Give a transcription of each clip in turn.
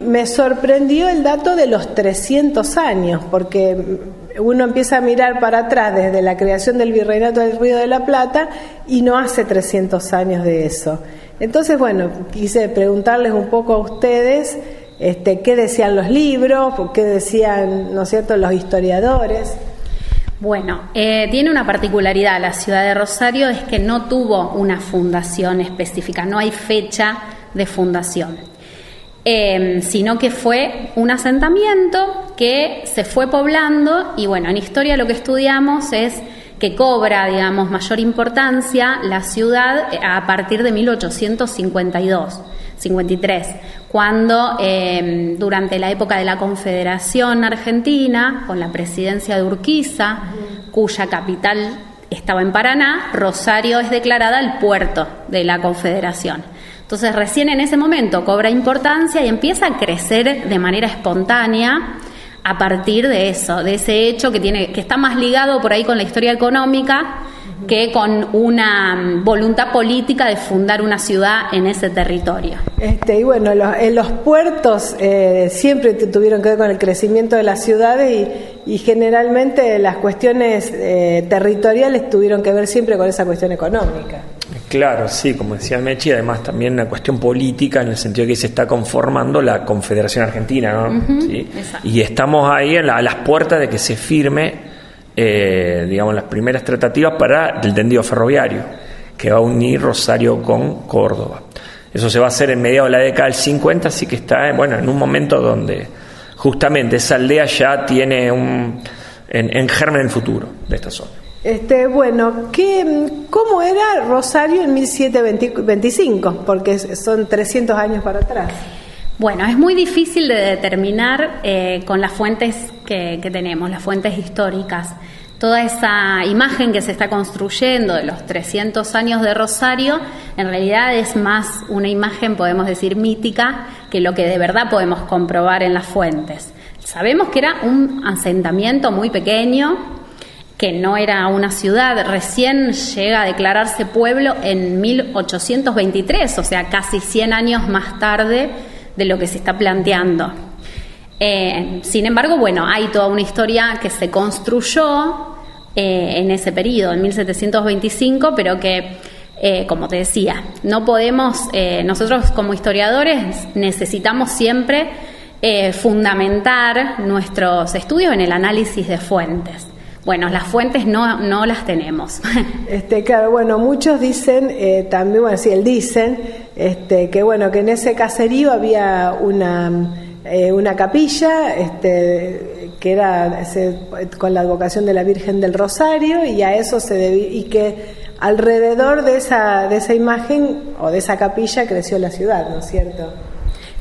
me sorprendió el dato de los 300 años, porque uno empieza a mirar para atrás desde la creación del Virreinato del Río de la Plata y no hace 300 años de eso. Entonces, bueno, quise preguntarles un poco a ustedes qué decían los libros, qué decían, ¿no es cierto?, los historiadores. Bueno, tiene una particularidad la ciudad de Rosario, es que no tuvo una fundación específica, no hay fecha de fundación, sino que fue un asentamiento que se fue poblando y bueno, en historia lo que estudiamos es que cobra, digamos, mayor importancia la ciudad a partir de 1853, cuando durante la época de la Confederación Argentina, con la presidencia de Urquiza, cuya capital estaba en Paraná, Rosario es declarada el puerto de la Confederación. Entonces recién en ese momento cobra importancia y empieza a crecer de manera espontánea a partir de eso, de ese hecho que está más ligado por ahí con la historia económica que con una voluntad política de fundar una ciudad en ese territorio. Y bueno, los puertos siempre tuvieron que ver con el crecimiento de las ciudades y generalmente las cuestiones territoriales tuvieron que ver siempre con esa cuestión económica. Claro, sí, como decía Mechi, además también una cuestión política en el sentido de que se está conformando la Confederación Argentina, ¿no? ¿Sí? Y estamos ahí a las puertas de que se firme digamos, las primeras tratativas para el tendido ferroviario que va a unir Rosario con Córdoba. Eso se va a hacer en mediados de la década del 50, así que está en un momento donde justamente esa aldea ya tiene en germen el futuro de esta zona. Bueno, ¿cómo era Rosario en 1725? Porque son 300 años para atrás. Bueno, es muy difícil de determinar con las fuentes que tenemos, las fuentes históricas. Toda esa imagen que se está construyendo de los 300 años de Rosario, en realidad es más una imagen, podemos decir, mítica, que lo que de verdad podemos comprobar en las fuentes. Sabemos que era un asentamiento muy pequeño, que no era una ciudad, recién llega a declararse pueblo en 1823, o sea, casi 100 años más tarde de lo que se está planteando. Sin embargo, bueno, hay toda una historia que se construyó en ese periodo, en 1725, pero que, como te decía, no podemos, nosotros como historiadores necesitamos siempre fundamentar nuestros estudios en el análisis de fuentes. Bueno, las fuentes no las tenemos. Claro, bueno, muchos dicen, también, bueno, sí, dicen, que bueno, que en ese caserío había una capilla, que era con la advocación de la Virgen del Rosario, y a eso y que alrededor de esa imagen o de esa capilla creció la ciudad, ¿no es cierto?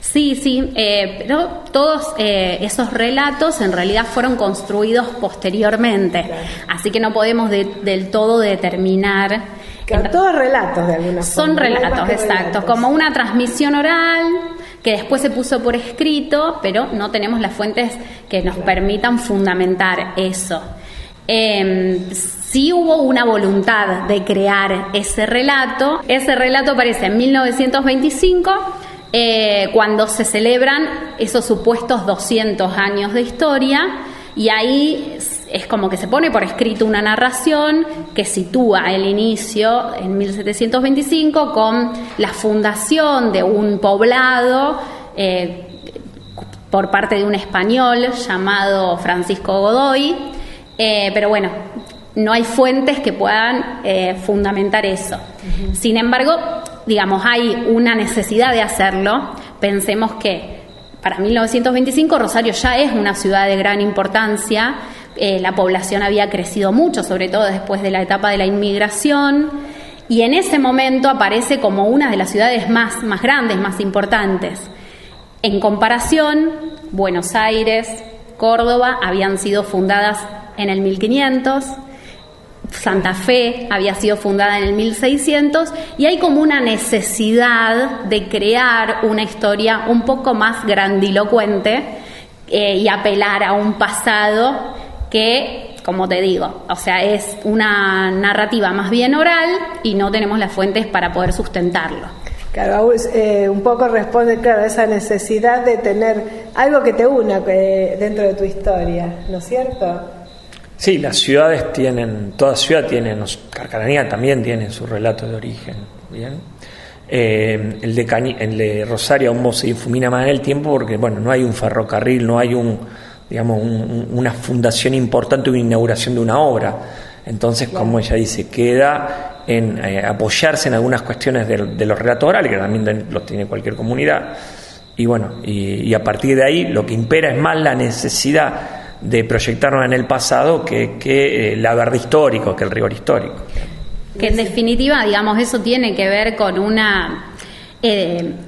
Sí, pero todos esos relatos en realidad fueron construidos posteriormente, claro. Así que no podemos del todo determinar. Claro, todos relatos de alguna forma. Son relatos, exactos, como una transmisión oral que después se puso por escrito, pero no tenemos las fuentes que nos permitan fundamentar eso. Sí hubo una voluntad de crear ese relato. Ese relato aparece en 1925. Cuando se celebran esos supuestos 200 años de historia, y ahí es como que se pone por escrito una narración que sitúa el inicio en 1725 con la fundación de un poblado por parte de un español llamado Francisco Godoy, pero bueno, no hay fuentes que puedan fundamentar eso. Sin embargo, digamos, hay una necesidad de hacerlo. Pensemos que para 1925 Rosario ya es una ciudad de gran importancia, la población había crecido mucho, sobre todo después de la etapa de la inmigración, y en ese momento aparece como una de las ciudades más grandes, más importantes. En comparación, Buenos Aires, Córdoba habían sido fundadas en el 1500, Santa Fe había sido fundada en el 1600, y hay como una necesidad de crear una historia un poco más grandilocuente y apelar a un pasado que, como te digo, o sea, es una narrativa más bien oral y no tenemos las fuentes para poder sustentarlo. Claro, un poco responde, claro, a esa necesidad de tener algo que te una dentro de tu historia, ¿no es cierto? Sí, las ciudades tienen, toda ciudad tiene, Carcaranía también tiene su relato de origen, ¿bien? El de Rosario aún se difumina más en el tiempo porque, bueno, no hay un ferrocarril, no hay una fundación importante, una inauguración de una obra. Entonces, claro, como ella dice, queda en apoyarse en algunas cuestiones de los relatos orales, que también los tiene cualquier comunidad, y bueno, y a partir de ahí lo que impera es más la necesidad de proyectarnos en el pasado que la verdad histórica, que el rigor histórico. Que en definitiva, digamos, eso tiene que ver con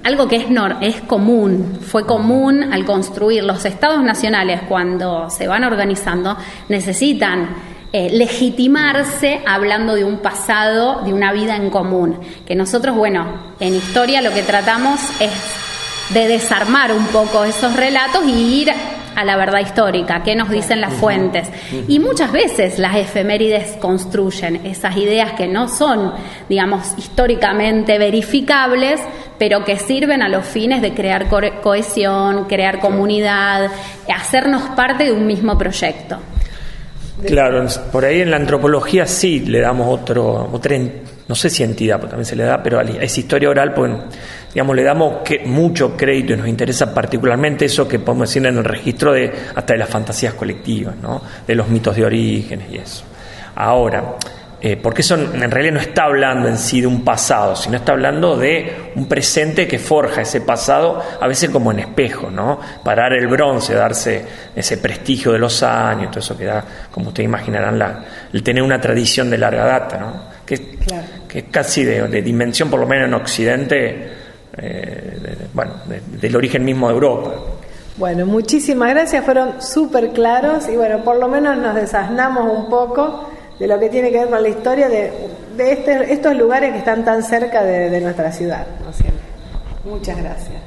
algo que es común, fue común al construir los estados nacionales. Cuando se van organizando, necesitan legitimarse hablando de un pasado, de una vida en común, que nosotros, bueno, en historia lo que tratamos es de desarmar un poco esos relatos y ir a la verdad histórica, qué nos dicen las fuentes. Y muchas veces las efemérides construyen esas ideas que no son, digamos, históricamente verificables, pero que sirven a los fines de crear cohesión, crear comunidad, hacernos parte de un mismo proyecto. Claro, por ahí en la antropología sí le damos otra, no sé si entidad, porque también se le da, pero a esa historia oral, pues, digamos, le damos mucho crédito y nos interesa particularmente eso que podemos decir en el registro hasta de las fantasías colectivas, ¿no? De los mitos de orígenes y eso. Ahora, porque eso en realidad no está hablando en sí de un pasado, sino está hablando de un presente que forja ese pasado, a veces como en espejo, ¿no? Parar el bronce, darse ese prestigio de los años, todo eso que da, como ustedes imaginarán, el tener una tradición de larga data, ¿no? Que es casi de dimensión, por lo menos en Occidente, del origen mismo de Europa. Bueno, muchísimas gracias, fueron súper claros y bueno, por lo menos nos desasnamos un poco de lo que tiene que ver con la historia de estos lugares que están tan cerca de nuestra ciudad, ¿no? Siempre. Muchas gracias.